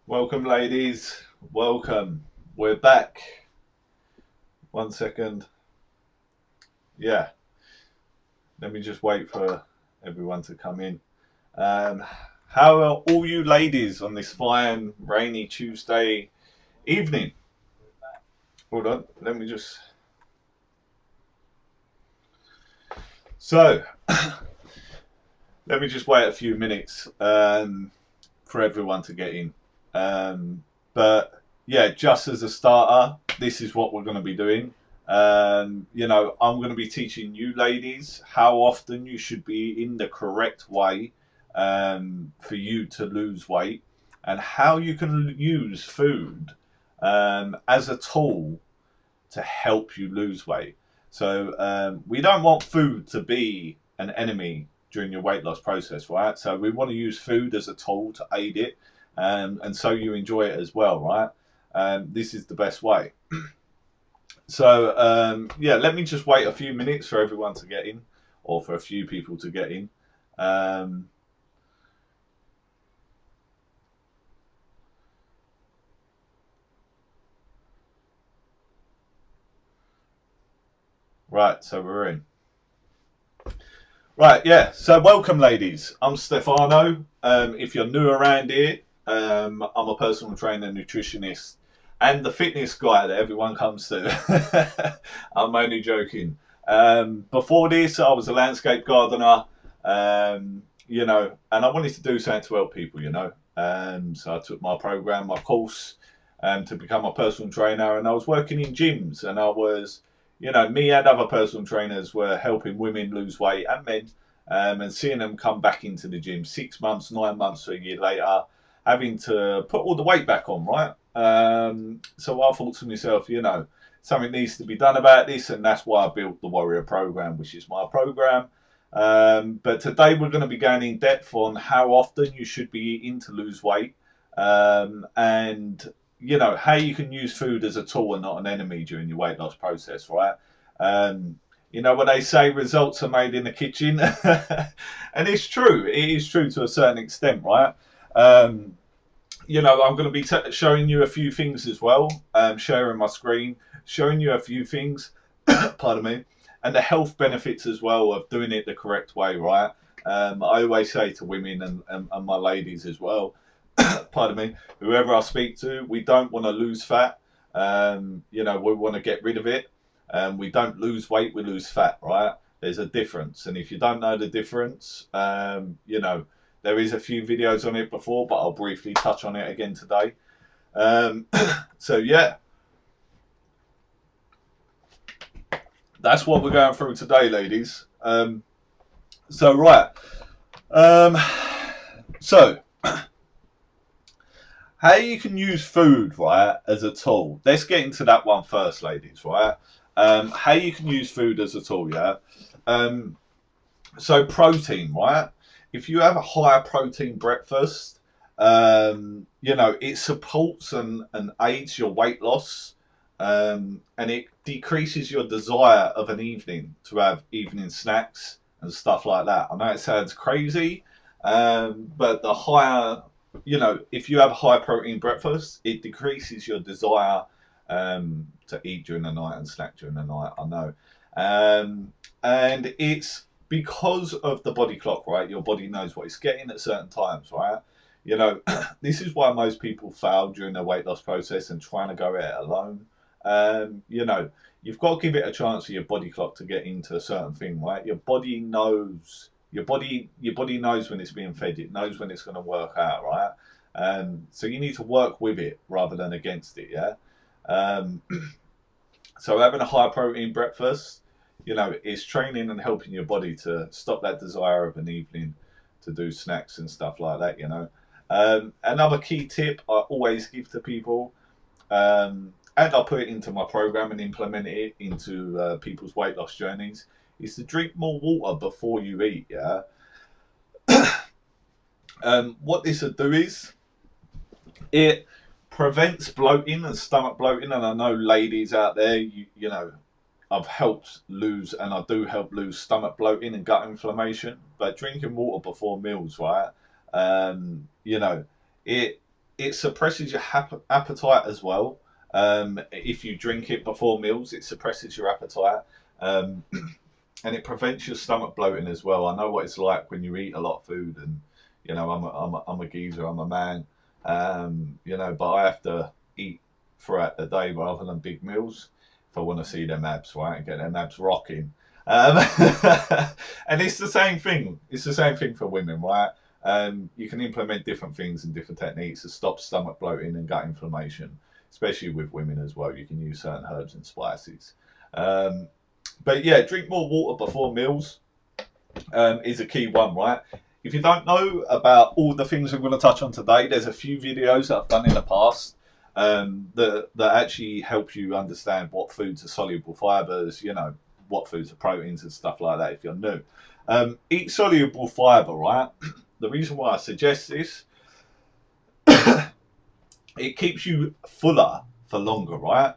Welcome, ladies. Welcome. We're back. 1 second. Yeah. Let me just wait for everyone to come in. Um, how are all you ladies on this fine, rainy Tuesday evening? Hold on. Let me just. So, let me just wait a few minutes for everyone to get in. But yeah, just as a starter, this is what we're going to be doing. I'm going to be teaching you ladies how often you should be in the correct way for you to lose weight, and how you can use food as a tool to help you lose weight. So we don't want food to be an enemy during your weight loss process, right? So we want to use food as a tool to aid it, and so you enjoy it as well, right? This is the best way. So yeah, let me just wait a few minutes for everyone to get in, or for a few people to get in. Um, right, so we're in. Right, yeah. So welcome, ladies. I'm Stefano. If you're new around here, I'm a personal trainer, nutritionist, and the fitness guy that everyone comes to. I'm only joking. Before this, I was a landscape gardener. And I wanted to do something to help people. So I took my program, my course, to become a personal trainer, and I was working in gyms, and I was me and other personal trainers were helping women lose weight and men, and seeing them come back into the gym 6 months, 9 months, a year later, having to put all the weight back on, right? So I thought to myself, something needs to be done about this, and that's why I built the Warrior Program, which is my program. But today we're going to be going in depth on how often you should be eating to lose weight, and how you can use food as a tool and not an enemy during your weight loss process, right? Um, what they say, results are made in the kitchen, and it's true. It is true to a certain extent, right? Um, I'm going to be showing you a few things as well, sharing my screen, showing you a few things, pardon me, and the health benefits as well of doing it the correct way, right? I always say to women and my ladies as well, pardon me, whoever I speak to, we don't want to lose fat. We want to get rid of it. We don't lose weight, we lose fat, right? There's a difference. And if you don't know the difference, there is a few videos on it before, but I'll briefly touch on it again today. Um, so, yeah, that's what we're going through today, ladies. Right. Um, so, how you can use food, right, as a tool. Let's get into that one first, ladies, right? How you can use food as a tool, yeah? Um, so protein, right? If you have a higher protein breakfast, it supports and aids your weight loss, and it decreases your desire of an evening to have evening snacks and stuff like that. I know it sounds crazy, but the higher, if you have a high protein breakfast, it decreases your desire to eat during the night and snack during the night. I know, and it's because of the body clock, right? Your body knows what it's getting at certain times, right? You know, this is why most people fail during their weight loss process and trying to go it alone. You've got to give it a chance for your body clock to get into a certain thing, right? Your body knows. Your body knows when it's being fed. It knows when it's going to work out, right? So you need to work with it rather than against it, yeah. Um, so having a high protein breakfast, is training and helping your body to stop that desire of an evening to do snacks and stuff like that. Another key tip I always give to people, and I put it into my program and implement it into people's weight loss journeys, is to drink more water before you eat. Yeah. What this will do is it prevents bloating and stomach bloating. And I know ladies out there, I've helped lose, and I do help lose stomach bloating and gut inflammation. But drinking water before meals, right? Um, you know, it it suppresses your appetite as well. If you drink it before meals, it suppresses your appetite. Um, and it prevents your stomach bloating as well. I know what it's like when you eat a lot of food, and you know, I'm a geezer, I'm a man, you know, but I have to eat throughout the day rather than big meals if I want to see them abs, right, and get them abs rocking. Um, and it's the same thing. It's the same thing for women, right? You can implement different things and different techniques to stop stomach bloating and gut inflammation, especially with women as well. You can use certain herbs and spices. Um, but yeah, drink more water before meals is a key one, right? If you don't know about all the things we're going to touch on today, there's a few videos that I've done in the past that actually help you understand what foods are soluble fibers, you know, what foods are proteins and stuff like that if you're new. Eat soluble fiber, right? The reason why I suggest this, it keeps you fuller for longer, right?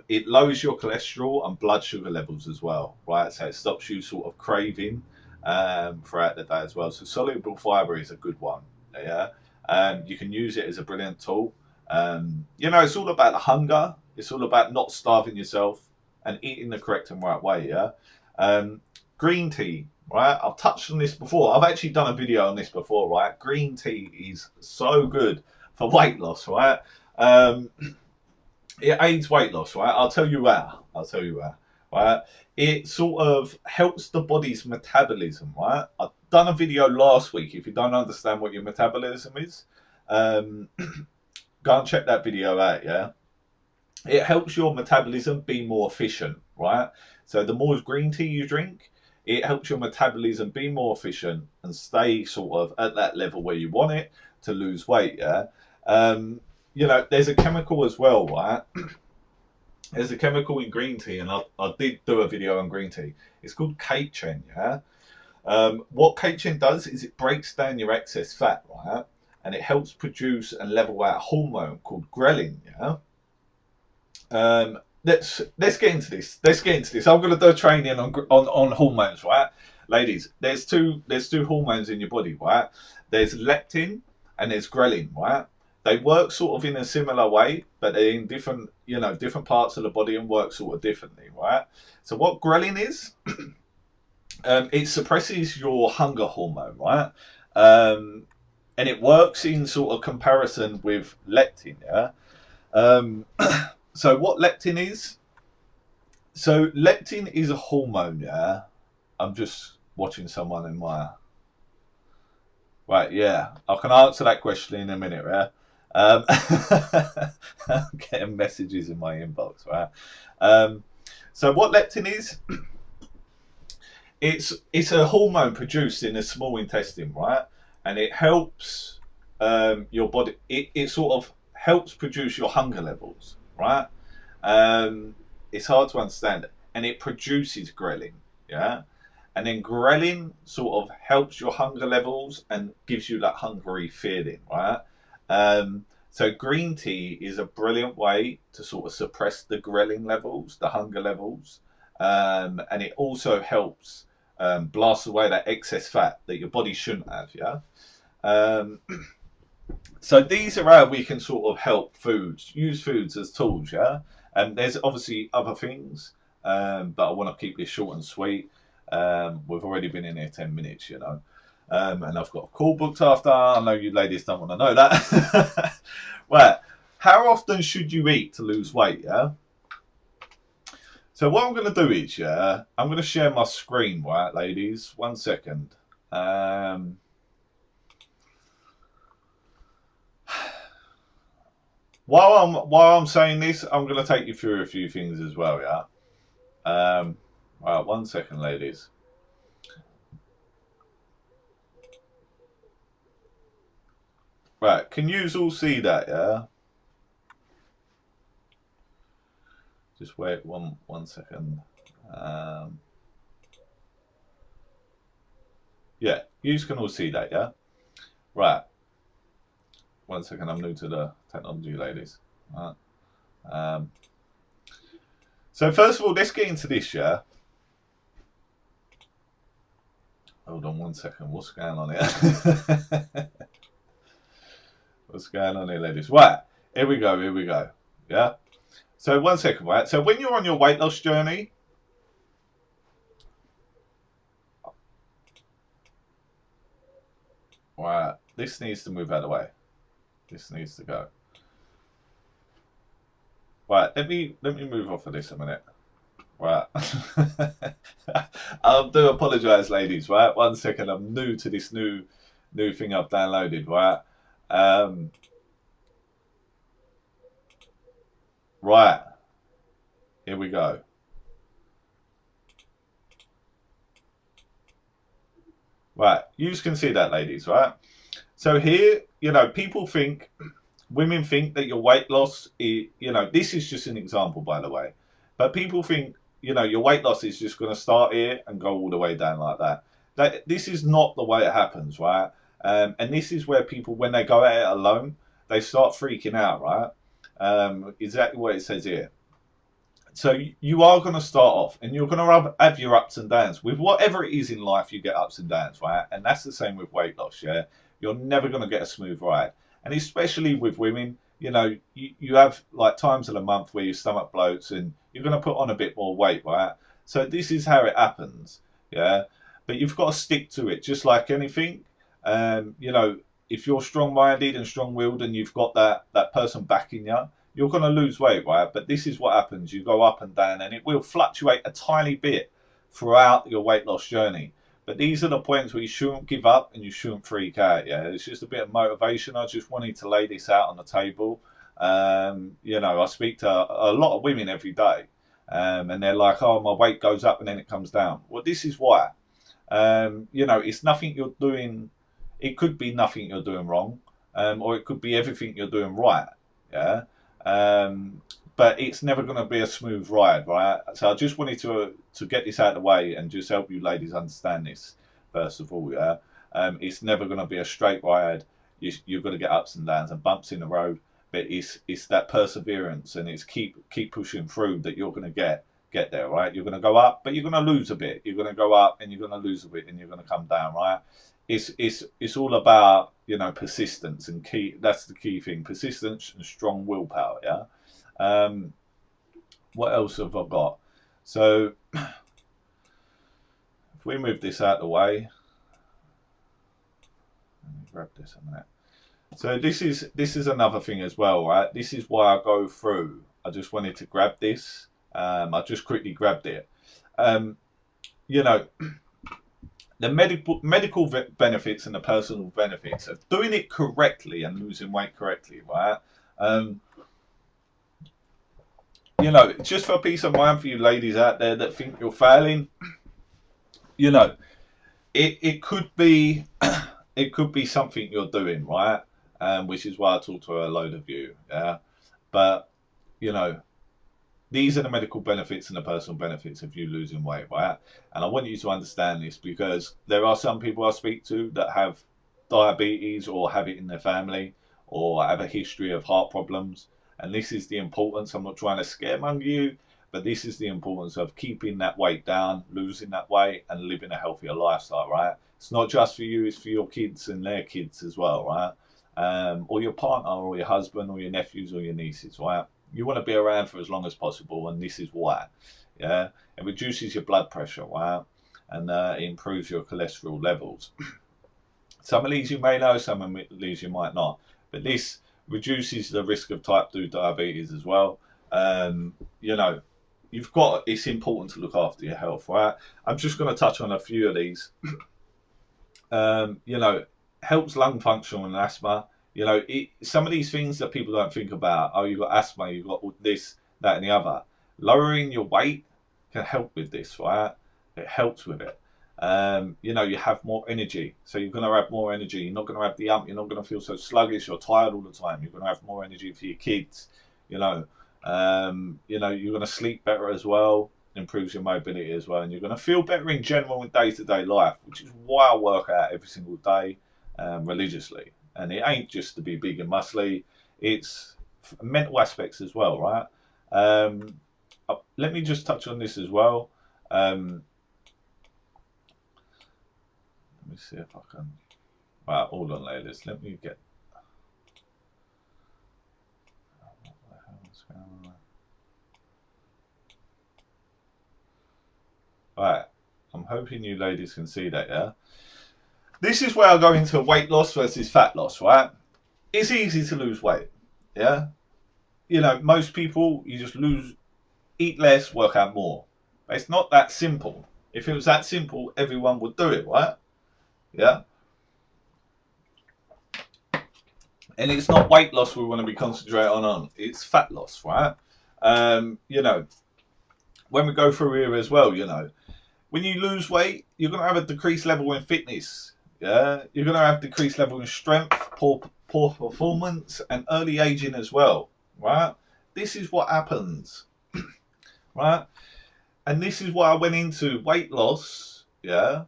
It lowers your cholesterol and blood sugar levels as well, right? So it stops you sort of craving throughout the day as well. So soluble fiber is a good one. Yeah, you can use it as a brilliant tool. You know, it's all about the hunger. It's all about not starving yourself and eating the correct and right way. Yeah, green tea. Right, I've touched on this before. I've actually done a video on this before. Right, green tea is so good for weight loss. Right. It aids weight loss, right? I'll tell you how. I'll tell you how. Right? It sort of helps the body's metabolism, right? I've done a video last week. If you don't understand what your metabolism is, go and check that video out, yeah? It helps your metabolism be more efficient, right? So the more green tea you drink, it helps your metabolism be more efficient and stay sort of at that level where you want it to lose weight, yeah? You know, there's a chemical as well, right? There's a chemical in green tea, and I did do a video on green tea. It's called catechin, yeah? What catechin does is it breaks down your excess fat, right? And it helps produce and level out a hormone called ghrelin, yeah? Let's get into this. Let's get into this. I'm going to do a training on hormones, right, ladies? There's two hormones in your body, right? There's leptin and there's ghrelin, right? They work sort of in a similar way, but they're in different, you know, different parts of the body and work sort of differently, right? So what ghrelin is, it suppresses your hunger hormone, right? And it works in sort of comparison with leptin, yeah? So what leptin is? So leptin is a hormone, yeah? I'm just watching someone in my... Right, yeah. I can answer that question in a minute, yeah? I'm getting messages in my inbox, right? So what leptin is? It's a hormone produced in the small intestine, right? And it helps your body. It sort of helps produce your hunger levels, right? It's hard to understand, and it produces ghrelin, yeah. And then ghrelin sort of helps your hunger levels and gives you that hungry feeling, right? So green tea is a brilliant way to sort of suppress the ghrelin levels, the hunger levels, and it also helps blast away that excess fat that your body shouldn't have, yeah. So these are how we can sort of help use foods as tools, yeah. And there's obviously other things, but I want to keep this short and sweet. We've already been in here 10 minutes, you know. And I've got a call booked after. I know you ladies don't want to know that. Right. How often should you eat to lose weight, yeah? So what I'm going to do is, yeah, I'm going to share my screen, right, ladies? 1 second. While I'm saying this, I'm going to take you through a few things as well, yeah? Right, 1 second, ladies. Right, can you all see that, yeah? Just wait one second. Yeah, you can all see that, yeah? Right. 1 second, I'm new to the technology, ladies. Right. So first of all, let's get into this, yeah? Hold on 1 second, what's going on here? What's going on here, ladies? Right, here we go, here we go. Yeah. So 1 second, right? So when you're on your weight loss journey, right, this needs to move out of the way. This needs to go. Right, let me move off of this a minute. Right. I do apologise, ladies, right? 1 second, I'm new to this new thing I've downloaded, right? Um, right, here we go. Right, you can see that, ladies, right? So here, people think, women think that your weight loss is, this is just an example, by the way, but people think, your weight loss is just going to start here and go all the way down like that. This is not the way it happens, right? And this is where people, when they go at it alone, they start freaking out, right? Exactly what it says here. So you are going to start off and you're going to have your ups and downs with whatever it is in life. You get ups and downs, right? And that's the same with weight loss. Yeah, you're never going to get a smooth ride, and especially with women, you have like times of the month where your stomach bloats and you're going to put on a bit more weight, right? So this is how it happens. Yeah, but you've got to stick to it, just like anything. If you're strong-minded and strong-willed and you've got that person backing you, you're going to lose weight, right? But this is what happens. You go up and down, and it will fluctuate a tiny bit throughout your weight loss journey. But these are the points where you shouldn't give up and you shouldn't freak out. Yeah, it's just a bit of motivation. I just wanted to lay this out on the table. I speak to a lot of women every day, and they're like, "Oh, my weight goes up and then it comes down." Well, this is why. It's nothing you're doing. It could be nothing you're doing wrong, or it could be everything you're doing right. Yeah. Um, but it's never going to be a smooth ride, right? So I just wanted to get this out of the way and just help you ladies understand this first of all. Yeah, it's never going to be a straight ride. You're going to get ups and downs and bumps in the road, but it's that perseverance and it's keep pushing through that you're going to get there, right? You're going to go up, but you're going to lose a bit. You're going to go up and you're going to lose a bit, and you're going to come down, right? It's all about persistence and key. That's the key thing: persistence and strong willpower. Yeah. What else have I got? So if we move this out of the way, let me grab this a minute. So this is another thing as well, right? This is why I go through. I just wanted to grab this. I just quickly grabbed it. Um, you know, the medical benefits and the personal benefits of doing it correctly and losing weight correctly, right? Um, just for peace of mind for you ladies out there that think you're failing, you know, it could be it could be something you're doing, right? Which is why I talk to a load of you, yeah. But you know, these are the medical benefits and the personal benefits of you losing weight, right? And I want you to understand this because there are some people I speak to that have diabetes or have it in their family or have a history of heart problems. And this is the importance. I'm not trying to scaremonger you, but this is the importance of keeping that weight down, losing that weight, and living a healthier lifestyle, right? It's not just for you, it's for your kids and their kids as well, right? Or your partner or your husband or your nephews or your nieces, right? You want to be around for as long as possible, and this is why. Yeah, it reduces your blood pressure, right? And it improves your cholesterol levels. Some of these you may know, some of these you might not, but this reduces the risk of type 2 diabetes as well. Um, you know, it's important to look after your health, right? I'm just going to touch on a few of these. um, you know, Helps lung function and asthma. Some of these things that people don't think about. Oh, you've got asthma, you've got this, that, and the other. Lowering your weight can help with this, right? It helps with it. You have more energy, so you're going to have more energy. You're not going to have the ump. You're not going to feel so sluggish or tired all the time. You're going to have more energy for your kids. You're going to sleep better as well. Improves your mobility as well, and you're going to feel better in general in day-to-day life, which is why I work out every single day religiously. And it ain't just to be big and muscly; it's mental aspects as well, right? Let me just touch on this as well. Let me see if I can. Right, hold on, ladies. Let me get. Right, I'm hoping you ladies can see that, yeah? This is where I go into weight loss versus fat loss, right? It's easy to lose weight, yeah? You know, most people, you just eat less, work out more. But it's not that simple. If it was that simple, everyone would do it, right? Yeah? And it's not weight loss we want to be concentrating on, it's fat loss, right? You know, when we go through here as well, you know, when you lose weight, you're going to have a decreased level in fitness. Yeah, you're going to have decreased level in strength, poor performance, and early aging as well. Right? This is what happens. Right? And this is why I went into weight loss. Yeah.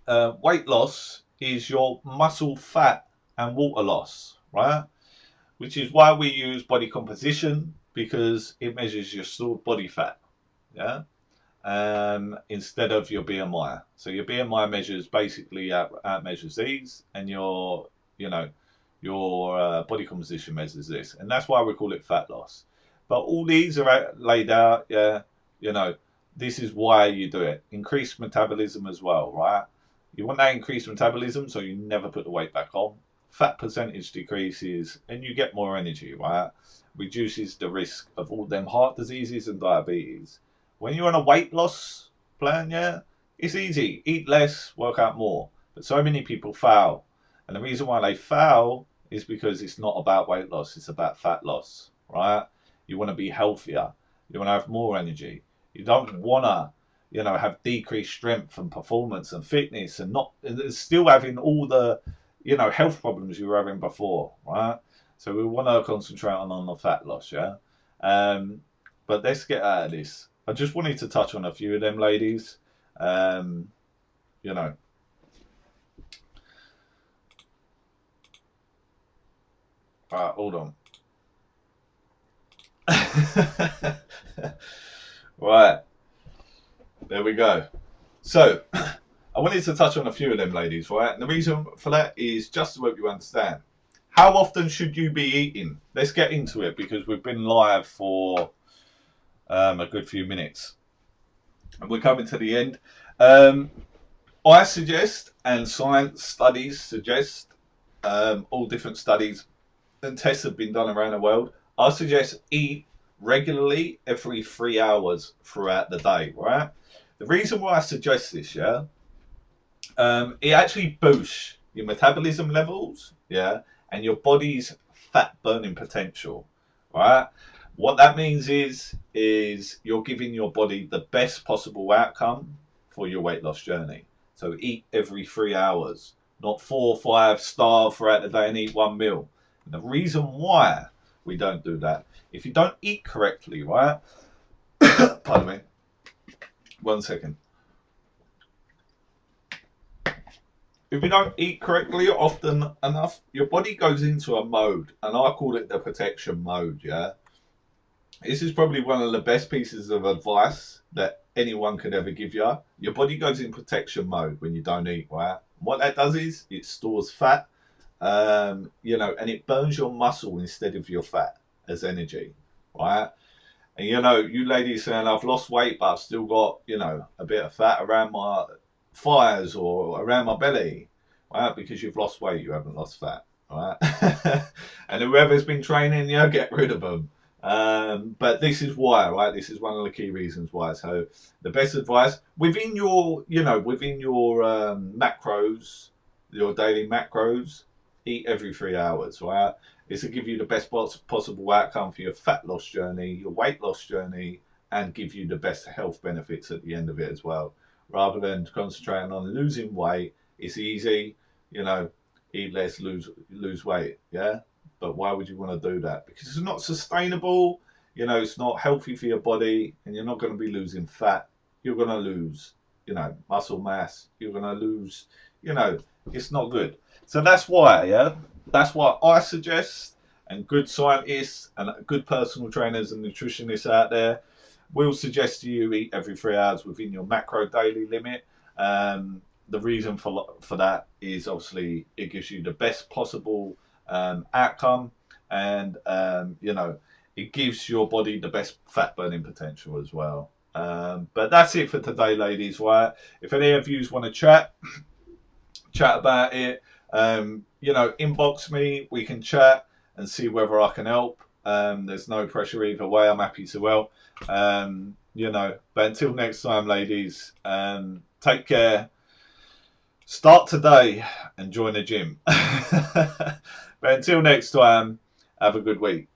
Weight loss is your muscle, fat, and water loss. Right? Which is why we use body composition, because it measures your stored body fat. Yeah. Instead of your BMI. So your BMI measures basically out measures these, and your body composition measures this, and that's why we call it fat loss. But all these are laid out. Yeah, you know, this is why you do it. Increased metabolism as well, right? You want that increased metabolism, so you never put the weight back on. Fat percentage decreases, and you get more energy, right? Reduces the risk of all them heart diseases and diabetes. When you're on a weight loss plan, yeah, it's easy. Eat less, work out more. But so many people fail. And the reason why they fail is because it's not about weight loss, it's about fat loss, right? You want to be healthier. You want to have more energy. You don't want to, you know, have decreased strength and performance and fitness and still having all the, you know, health problems you were having before, right? So we want to concentrate on the fat loss, yeah? But let's get out of this. I just wanted to touch on a few of them, ladies. You know. Hold on. Right. There we go. So, I wanted to touch on a few of them, ladies, right? And the reason for that is just to help you understand. How often should you be eating? Let's get into it, because we've been live for a good few minutes. And we're coming to the end. I suggest, and science studies suggest, all different studies and tests have been done around the world. I suggest eat regularly every 3 hours throughout the day, right? The reason why I suggest this, yeah, it actually boosts your metabolism levels, yeah, and your body's fat burning potential, right? What that means is you're giving your body the best possible outcome for your weight loss journey. So eat every 3 hours, not 4 or 5, starve throughout the day and eat one meal. And the reason why we don't do that, if you don't eat correctly, right? Pardon me. 1 second. If you don't eat correctly often enough, your body goes into a mode, and I call it the protection mode, yeah? This is probably one of the best pieces of advice that anyone could ever give you. Your body goes in protection mode when you don't eat, right? What that does is it stores fat, you know, and it burns your muscle instead of your fat as energy, right? And you know, you ladies saying I've lost weight, but I've still got, you know, a bit of fat around my thighs or around my belly, right? Because you've lost weight, you haven't lost fat, right? And whoever's been training you, get rid of them. But this is why, right? This is one of the key reasons why. So the best advice within your, you know, within your macros, your daily macros, eat every 3 hours, right? This will give you the best possible outcome for your fat loss journey, your weight loss journey, and give you the best health benefits at the end of it as well. Rather than concentrating on losing weight, it's easy, you know, eat less, lose weight, yeah? But why would you want to do that? Because it's not sustainable, you know, it's not healthy for your body, and you're not going to be losing fat. You're going to lose, you know, muscle mass. You're going to lose, you know, it's not good. So that's why, yeah, that's why I suggest, and good scientists and good personal trainers and nutritionists out there will suggest to you eat every 3 hours within your macro daily limit. The reason for that is obviously it gives you the best possible outcome, and you know, it gives your body the best fat burning potential as well. But that's it for today, ladies. Right? If any of you want to chat about it, you know, inbox me. We can chat and see whether I can help. There's no pressure either way. I'm happy to help. You know, but until next time, ladies, take care. Start today and join the gym. But until next time, have a good week.